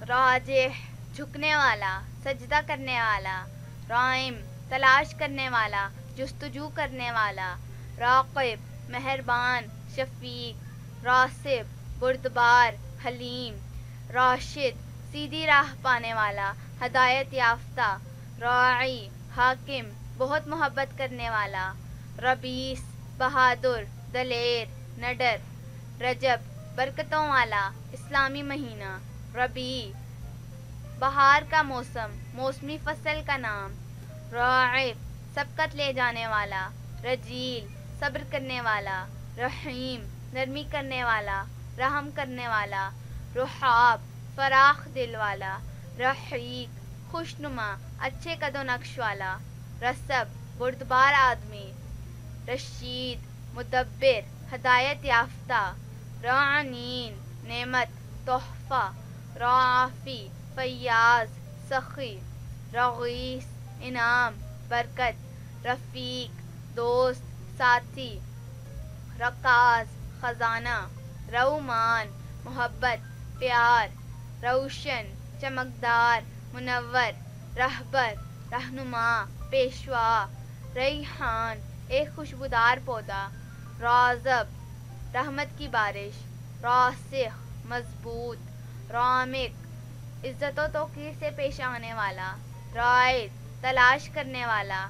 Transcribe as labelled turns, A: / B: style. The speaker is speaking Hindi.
A: राजिह झुकने वाला, सजदा करने वाला। राइम तलाश करने वाला, जुस्तजू करने वाला। राक़िब मेहरबान, शफीक। रासिब बुर्दबार, हलीम। राशिद सीधी राह पाने वाला, हदायत याफ्ता। राई हाकिम बहुत मोहब्बत करने वाला। रबीस बहादुर, दलेर, नडर। रजब बरकतों वाला, इस्लामी महीना। रबी बहार का मौसम, मौसमी फसल का नाम। राइब सबकत ले जाने वाला। रजील सब्र करने वाला। रहीम नरमी करने वाला, रहम करने वाला। रुहाब फराख दिल वाला। रहीक खुशनुमा, अच्छे कदो नक्श वाला। रसब बुर्दबार आदमी। रशीद मुदब्बिर, हदायत याफ्ता। रानीन नेमत, तोहफा। राफी फयाज, सखी। रगीस इनाम, बरकत। रफ़ीक दोस्त, साथी। रकाज खजाना। रऊमान मोहब्बत, प्यार। रोशन चमकदार, मुनव्वर। रहबर रहनुमा, पेशवा। रैहान एक खुशबूदार पौधा। राज़ब रहमत की बारिश। रासिख मजबूत। रामिक इज्जत व तौक़ीर से पेश आने वाला। राइद तलाश करने वाला।